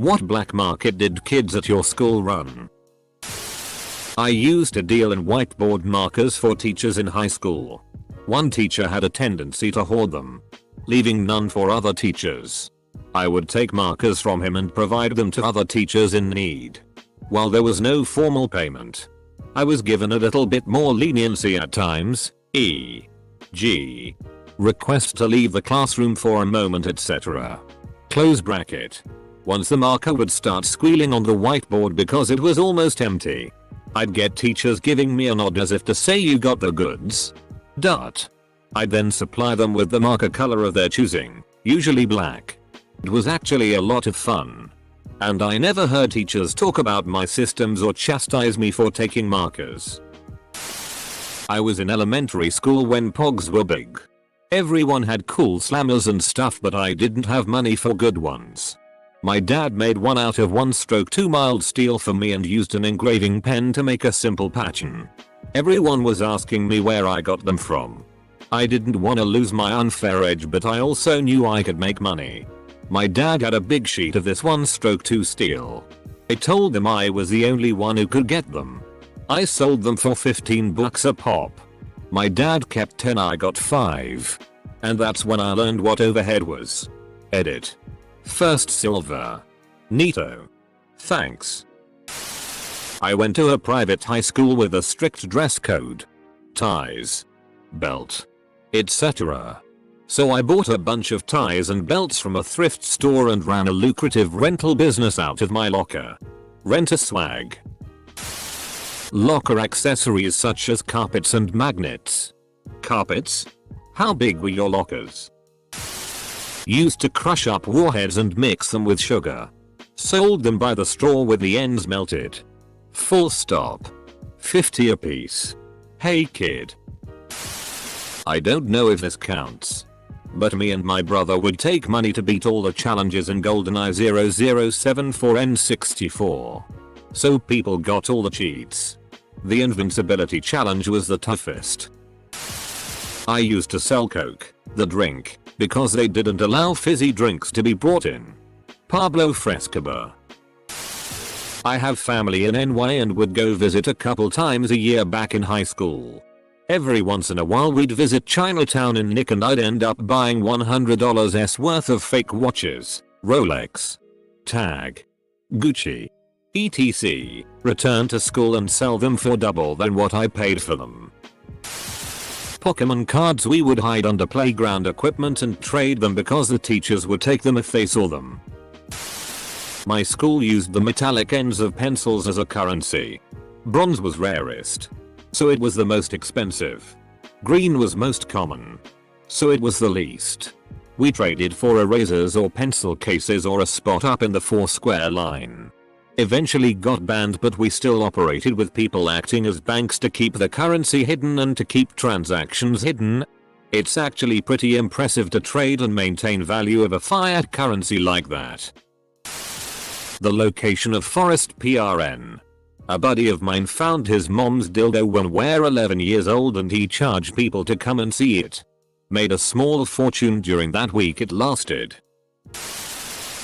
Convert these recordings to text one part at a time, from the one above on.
What black market did kids at your school run? I used to deal in whiteboard markers for teachers in high school. One teacher had a tendency to hoard them, leaving none for other teachers. I would take markers from him and provide them to other teachers in need. While there was no formal payment, I was given a little bit more leniency at times, e.g. request to leave the classroom for a moment, etc. Close bracket. Once the marker would start squealing on the whiteboard because it was almost empty, I'd get teachers giving me a nod as if to say you got the goods. I'd then supply them with the marker color of their choosing, usually black. It was actually a lot of fun. And I never heard teachers talk about my systems or chastise me for taking markers. I was in elementary school when pogs were big. Everyone had cool slammers and stuff, but I didn't have money for good ones. My dad made one out of 1/2 mild steel for me and used an engraving pen to make a simple pattern. Everyone was asking me where I got them from. I didn't want to lose my unfair edge, but I also knew I could make money. My dad had a big sheet of this 1/2 steel. I told him I was the only one who could get them. I sold them for $15 a pop. My dad kept 10, I got 5. And that's when I learned what overhead was. Edit. First silver. Neato. Thanks. I went to a private high school with a strict dress code. Ties. Belt. etc. So I bought a bunch of ties and belts from a thrift store and ran a lucrative rental business out of my locker. Rent a swag. Locker accessories such as carpets and magnets. Carpets? How big were your lockers? Used to crush up warheads and mix them with sugar. Sold them by the straw with the ends melted. Full stop. 50 a piece. Hey kid. I don't know if this counts, but me and my brother would take money to beat all the challenges in GoldenEye 0074 N64. So people got all the cheats. The invincibility challenge was the toughest. I used to sell Coke, the drink, because they didn't allow fizzy drinks to be brought in. Pablo Frescobar. I have family in NY and would go visit a couple times a year back in high school. Every once in a while we'd visit Chinatown in Nick and I'd end up buying $100's worth of fake watches, Rolex, Tag, Gucci, etc. Return to school and sell them for double than what I paid for them. Pokemon cards we would hide under playground equipment and trade them because the teachers would take them if they saw them. My school used the metallic ends of pencils as a currency. Bronze was rarest, so it was the most expensive. Green was most common, so it was the least. We traded for erasers or pencil cases or a spot up in the 4-square line. Eventually got banned, but we still operated with people acting as banks to keep the currency hidden and to keep transactions hidden. It's actually pretty impressive to trade and maintain value of a fiat currency like that. The location of Forest PRN. A buddy of mine found his mom's dildo when we were 11 years old and he charged people to come and see it. Made a small fortune during that week it lasted.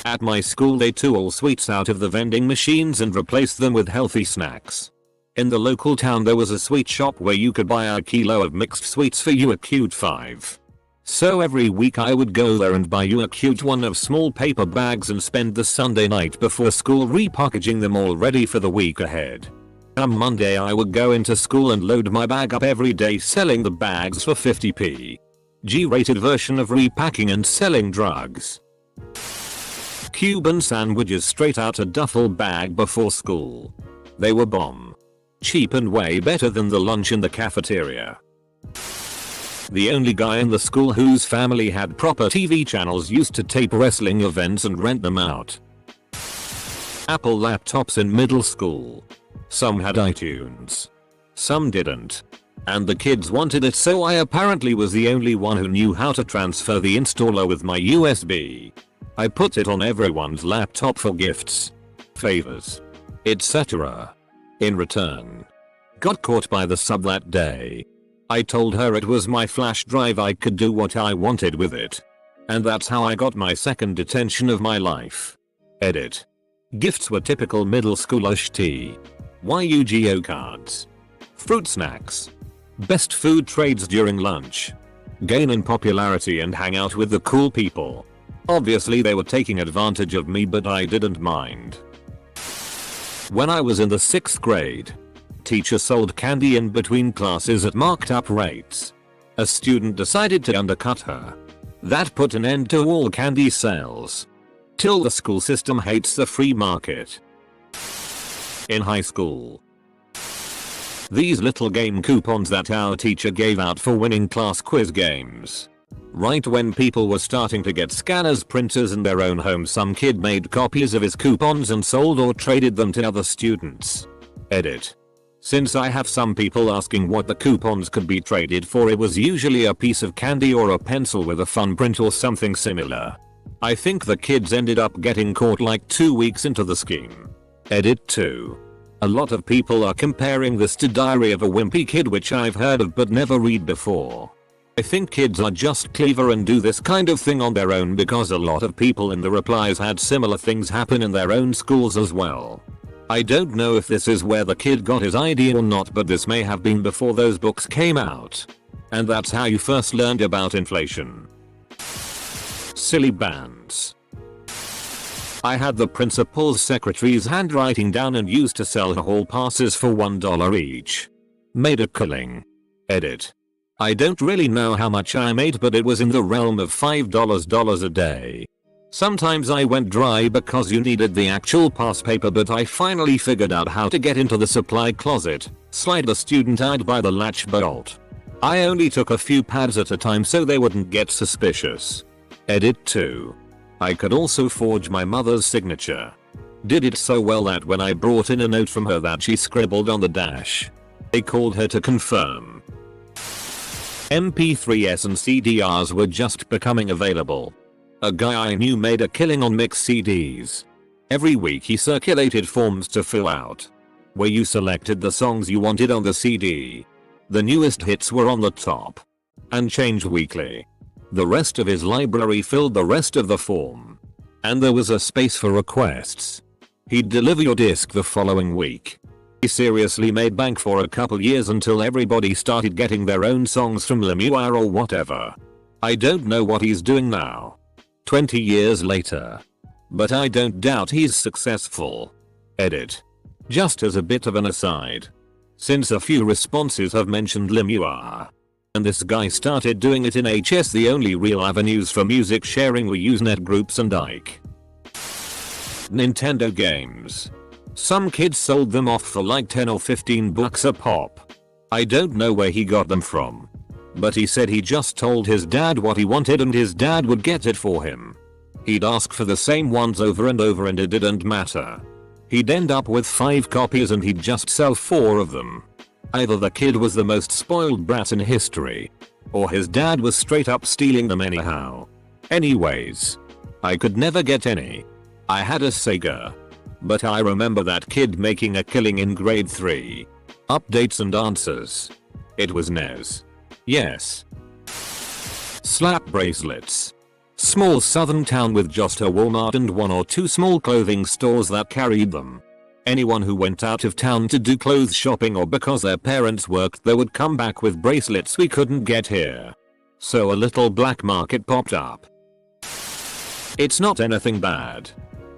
At my school they took all sweets out of the vending machines and replaced them with healthy snacks. In the local town there was a sweet shop where you could buy a kilo of mixed sweets for you a cute 5. So every week I would go there and buy you a cute one of small paper bags and spend the Sunday night before school repackaging them all ready for the week ahead. Come Monday I would go into school and load my bag up every day selling the bags for 50p. G-rated version of repacking and selling drugs. Cuban sandwiches straight out a duffel bag before school. They were bomb. Cheap and way better than the lunch in the cafeteria. The only guy in the school whose family had proper TV channels used to tape wrestling events and rent them out. Apple laptops in middle school. Some had iTunes. Some didn't. And the kids wanted it, so I apparently was the only one who knew how to transfer the installer with my USB. I put it on everyone's laptop for gifts, favors, etc. In return. Got caught by the sub that day. I told her it was my flash drive, I could do what I wanted with it. And that's how I got my second detention of my life. Edit. Gifts were typical middle schoolish tea. Yu-Gi-Oh cards. Fruit snacks. Best food trades during lunch. Gain in popularity and hang out with the cool people. Obviously they were taking advantage of me, but I didn't mind. When I was in the 6th grade, teacher sold candy in between classes at marked up rates. A student decided to undercut her. That put an end to all candy sales. Till the school system hates the free market. In high school, these little game coupons that our teacher gave out for winning class quiz games. Right when people were starting to get scanners, printers in their own homes, some kid made copies of his coupons and sold or traded them to other students. Edit. Since I have some people asking what the coupons could be traded for, it was usually a piece of candy or a pencil with a fun print or something similar. I think the kids ended up getting caught like 2 weeks into the scheme. Edit 2. A lot of people are comparing this to Diary of a Wimpy Kid, which I've heard of but never read before. I think kids are just clever and do this kind of thing on their own, because a lot of people in the replies had similar things happen in their own schools as well. I don't know if this is where the kid got his idea or not, but this may have been before those books came out. And that's how you first learned about inflation. Silly bands. I had the principal's secretary's handwriting down and used to sell hall passes for $1 each. Made a killing. Edit. I don't really know how much I made, but it was in the realm of $5 a day. Sometimes I went dry because you needed the actual pass paper, but I finally figured out how to get into the supply closet, slide the student ID by the latch bolt. I only took a few pads at a time so they wouldn't get suspicious. Edit 2. I could also forge my mother's signature. Did it so well that when I brought in a note from her that she scribbled on the dash, they called her to confirm. MP3s and CDRs were just becoming available. A guy I knew made a killing on mixed CDs. Every week he circulated forms to fill out, where you selected the songs you wanted on the CD. The newest hits were on the top, and changed weekly. The rest of his library filled the rest of the form, and there was a space for requests. He'd deliver your disc the following week. He seriously made bank for a couple years until everybody started getting their own songs from Lemuel or whatever. I don't know what he's doing now, 20 years later, but I don't doubt he's successful. Edit. Just as a bit of an aside, since a few responses have mentioned Lemuel, and this guy started doing it in HS, the only real avenues for music sharing were Usenet groups and Ike. Nintendo games. Some kids sold them off for like 10 or 15 bucks a pop. I don't know where he got them from, but he said he just told his dad what he wanted and his dad would get it for him. He'd ask for the same ones over and over and it didn't matter. He'd end up with 5 copies and he'd just sell 4 of them. Either the kid was the most spoiled brat in history, or his dad was straight up stealing them anyhow. Anyways, I could never get any. I had a Sega, but I remember that kid making a killing in grade 3. Updates and answers. It was NES. Yes. Slap bracelets. Small southern town with just a Walmart and 1 or 2 small clothing stores that carried them. Anyone who went out of town to do clothes shopping or because their parents worked there would come back with bracelets we couldn't get here. So a little black market popped up. It's not anything bad,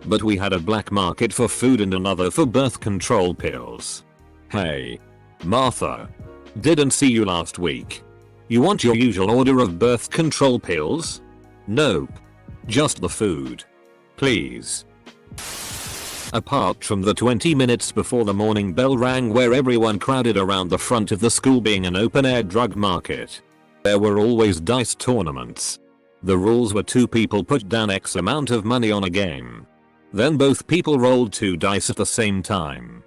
but we had a black market for food and another for birth control pills. Hey, Martha. Didn't see you last week. You want your usual order of birth control pills? Nope. Just the food. Please. Apart from the 20 minutes before the morning bell rang where everyone crowded around the front of the school being an open-air drug market, there were always dice tournaments. The rules were 2 people put down X amount of money on a game. Then both people rolled 2 dice at the same time.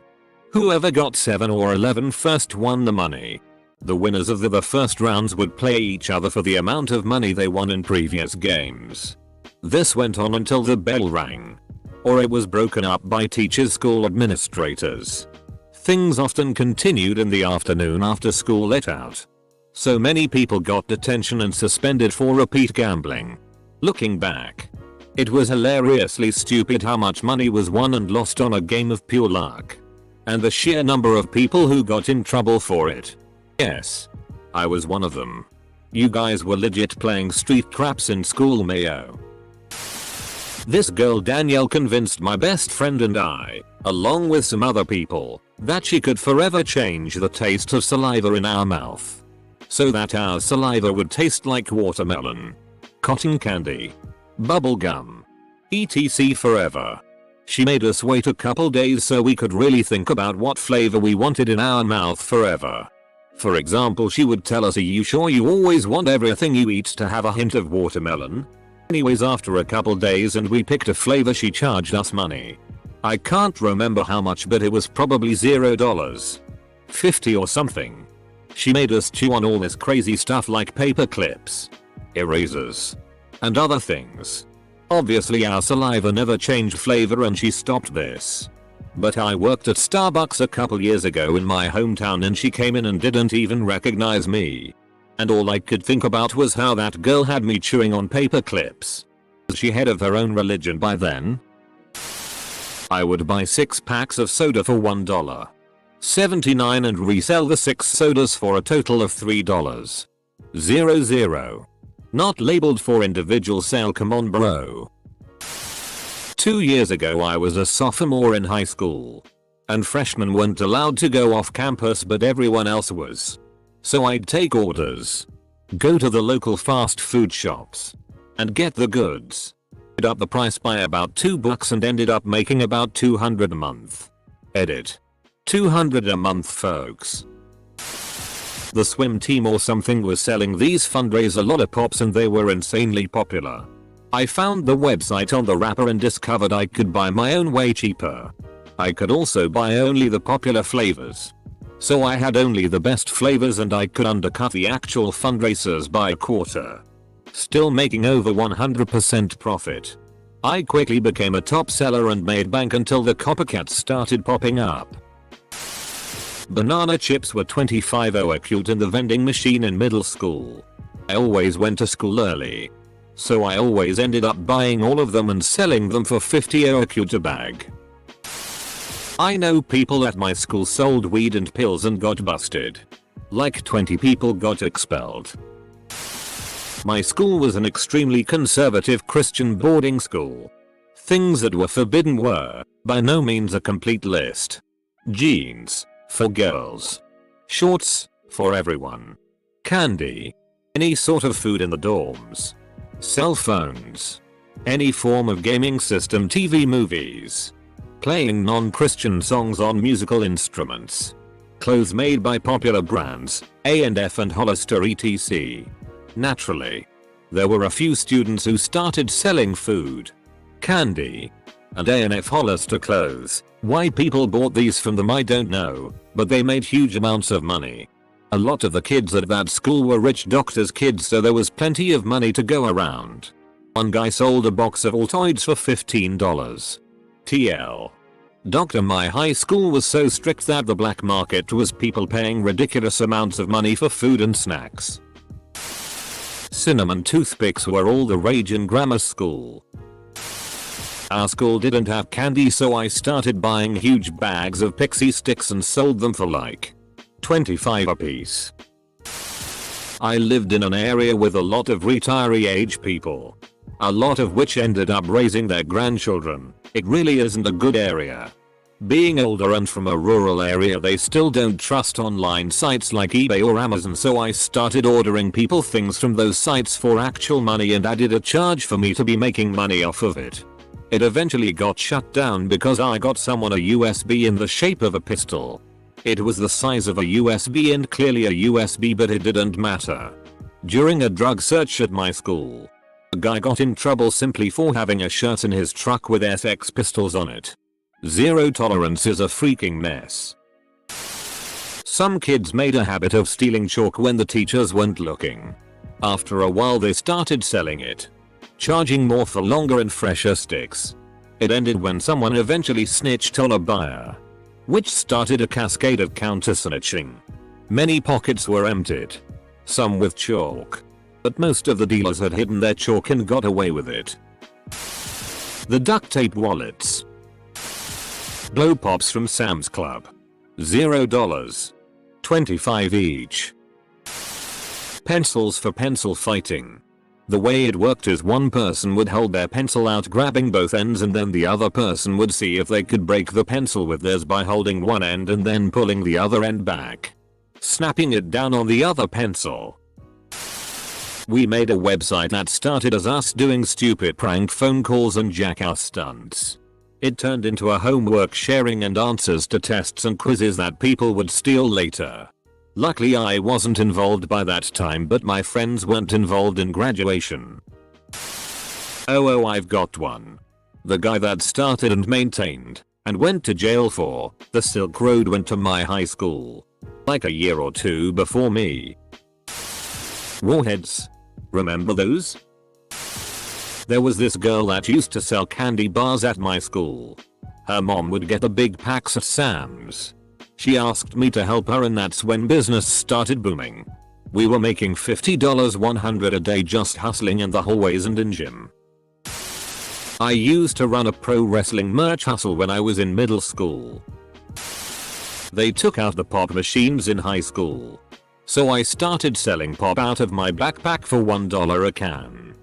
Whoever got 7 or 11 first won the money. The winners of the first rounds would play each other for the amount of money they won in previous games. This went on until the bell rang, or it was broken up by teachers, school administrators. Things often continued in the afternoon after school let out. So many people got detention and suspended for repeat gambling. Looking back, It was hilariously stupid how much money was won and lost on a game of pure luck. And the sheer number of people who got in trouble for it. Yes. I was one of them. You guys were legit playing street craps in school, mayo. This girl Danielle convinced my best friend and I, along with some other people, that she could forever change the taste of saliva in our mouth. So that our saliva would taste like watermelon, cotton candy, bubble gum, etc. forever. She made us wait a couple days so we could really think about what flavor we wanted in our mouth forever. For example, she would tell us, "Are you sure you always want everything you eat to have a hint of watermelon?" Anyways, after a couple days and we picked a flavor, she charged us money. I can't remember how much, but it was probably $0, 50 or something. She made us chew on all this crazy stuff like paper clips, erasers, and other things. Obviously our saliva never changed flavor and she stopped this. But I worked at Starbucks a couple years ago in my hometown and she came in and didn't even recognize me. And all I could think about was how that girl had me chewing on paper clips. Was she head of her own religion by then? I would buy 6 packs of soda for $1.79 and resell the 6 sodas for a total of $3.00. Not labeled for individual sale, come on bro. 2 years ago I was a sophomore in high school. And freshmen weren't allowed to go off campus but everyone else was. So I'd take orders, go to the local fast food shops, and get the goods. Up the price by about $2 and ended up making about $200 a month. Edit. $200 a month, folks. The swim team or something was selling these fundraiser lollipops and they were insanely popular. I found the website on the wrapper and discovered I could buy my own way cheaper. I could also buy only the popular flavors. So I had only the best flavors and I could undercut the actual fundraisers by a quarter. Still making over 100% profit. I quickly became a top seller and made bank until the copycats started popping up. Banana chips were 25 a cute in the vending machine in middle school. I always went to school early. So I always ended up buying all of them and selling them for 50 a cute a bag. I know people at my school sold weed and pills and got busted. Like 20 people got expelled. My school was an extremely conservative Christian boarding school. Things that were forbidden were, by no means a complete list. Jeans, for girls. Shorts, for everyone. Candy. Any sort of food in the dorms. Cell phones. Any form of gaming system, TV, movies. Playing non-Christian songs on musical instruments. Clothes made by popular brands, A&F and Hollister etc. Naturally, there were a few students who started selling food, candy, and A&F Hollister clothes. Why people bought these from them I don't know, but they made huge amounts of money. A lot of the kids at that school were rich doctors' kids, so there was plenty of money to go around. One guy sold a box of Altoids for $15. TL. Doctor, my high school was so strict that the black market was people paying ridiculous amounts of money for food and snacks. Cinnamon toothpicks were all the rage in grammar school. Our school didn't have candy, so I started buying huge bags of pixie sticks and sold them for like 25 a piece. I lived in an area with a lot of retiree age people. A lot of which ended up raising their grandchildren. It really isn't a good area. Being older and from a rural area, they still don't trust online sites like eBay or Amazon, so I started ordering people things from those sites for actual money and added a charge for me to be making money off of it. It eventually got shut down because I got someone a USB in the shape of a pistol. It was the size of a USB and clearly a USB, but it didn't matter. During a drug search at my school, a guy got in trouble simply for having a shirt in his truck with SX pistols on it. Zero tolerance is a freaking mess. Some kids made a habit of stealing chalk when the teachers weren't looking. After a while they started selling it, charging more for longer and fresher sticks. It ended when someone eventually snitched on a buyer, which started a cascade of counter-snitching. Many pockets were emptied, some with chalk, but most of the dealers had hidden their chalk and got away with it. The duct tape wallets. Glow pops from Sam's Club. $0. 25 each. Pencils for pencil fighting. The way it worked is one person would hold their pencil out grabbing both ends and then the other person would see if they could break the pencil with theirs by holding one end and then pulling the other end back, snapping it down on the other pencil. We made a website that started as us doing stupid prank phone calls and jackass stunts. It turned into a homework sharing and answers to tests and quizzes that people would steal later. Luckily I wasn't involved by that time, but my friends weren't involved in graduation. Oh, I've got one. The guy that started and maintained, and went to jail for, the Silk Road went to my high school. Like a year or two before me. Warheads. Remember those? There was this girl that used to sell candy bars at my school. Her mom would get the big packs at Sam's. She asked me to help her and that's when business started booming. We were making $50 $100 a day just hustling in the hallways and in gym. I used to run a pro wrestling merch hustle when I was in middle school. They took out the pop machines in high school. So I started selling pop out of my backpack for $1 a can.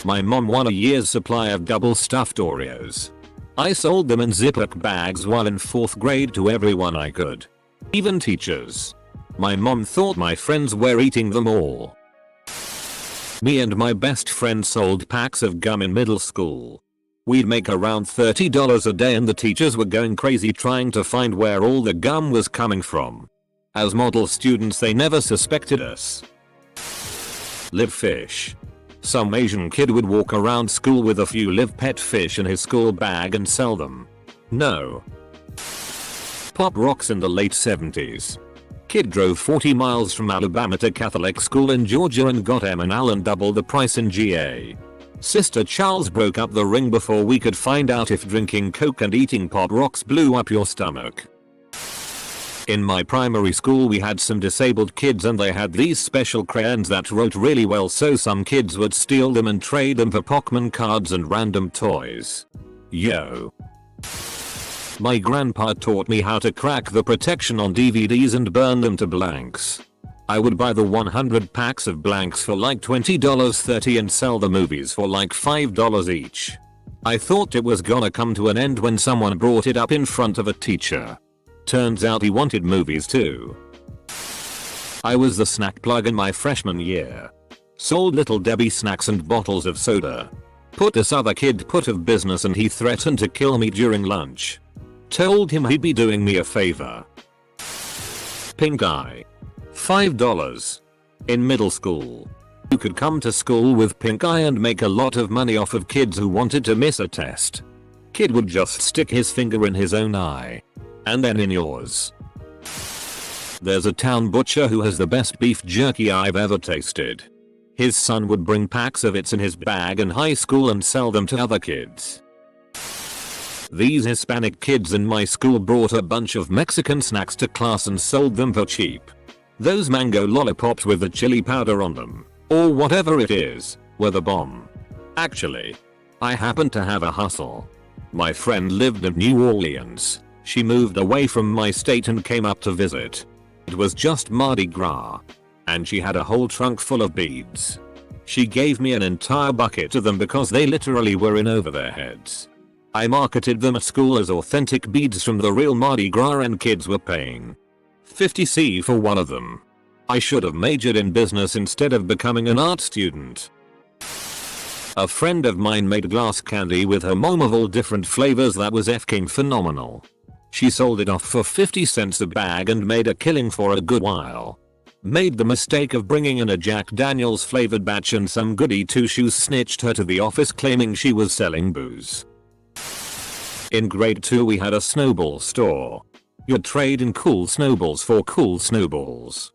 My mom won a year's supply of double stuffed Oreos. I sold them in Ziploc bags while in 4th grade to everyone I could. Even teachers. My mom thought my friends were eating them all. Me and my best friend sold packs of gum in middle school. We'd make around $30 a day and the teachers were going crazy trying to find where all the gum was coming from. As model students they never suspected us. Live fish. Some Asian kid would walk around school with a few live pet fish in his school bag and sell them. No. Pop rocks in the late 70s. Kid drove 40 miles from Alabama to Catholic school in Georgia and got M and Allen double the price in GA. Sister Charles broke up the ring before we could find out if drinking Coke and eating Pop rocks blew up your stomach. In my primary school we had some disabled kids and they had these special crayons that wrote really well, so some kids would steal them and trade them for Pokemon cards and random toys. Yo. My grandpa taught me how to crack the protection on DVDs and burn them to blanks. I would buy the 100 packs of blanks for like $20 $30 and sell the movies for like $5 each. I thought it was gonna come to an end when someone brought it up in front of a teacher. Turns out he wanted movies too. I was the snack plug in my freshman year. Sold Little Debbie snacks and bottles of soda. Put this other kid out of business and he threatened to kill me during lunch. Told him he'd be doing me a favor. Pink eye. $5. In middle school. You could come to school with pink eye and make a lot of money off of kids who wanted to miss a test. Kid would just stick his finger in his own eye. And then in yours. There's a town butcher who has the best beef jerky I've ever tasted. His son would bring packs of it in his bag in high school and sell them to other kids. These Hispanic kids in my school brought a bunch of Mexican snacks to class and sold them for cheap. Those mango lollipops with the chili powder on them, or whatever it is, were the bomb. Actually, I happened to have a hustle. My friend lived in New Orleans. She moved away from my state and came up to visit. It was just Mardi Gras. And she had a whole trunk full of beads. She gave me an entire bucket of them because they literally were in over their heads. I marketed them at school as authentic beads from the real Mardi Gras and kids were paying $50 for one of them. I should have majored in business instead of becoming an art student. A friend of mine made glass candy with her mom of all different flavors that was f***ing phenomenal. She sold it off for 50 cents a bag and made a killing for a good while. Made the mistake of bringing in a Jack Daniels flavored batch and some goody two-shoes snitched her to the office claiming she was selling booze. In grade 2 we had a snowball store. You'd trade in cool snowballs for cool snowballs.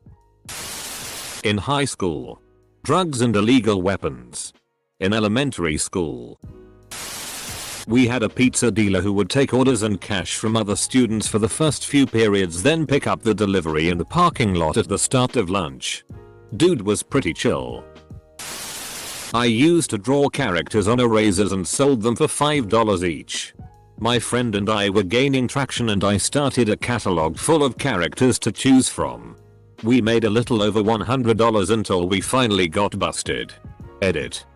In high school. Drugs and illegal weapons. In elementary school. We had a pizza dealer who would take orders and cash from other students for the first few periods, then pick up the delivery in the parking lot at the start of lunch. Dude was pretty chill. I used to draw characters on erasers and sold them for $5 each. My friend and I were gaining traction and I started a catalog full of characters to choose from. We made a little over $100 until we finally got busted. Edit.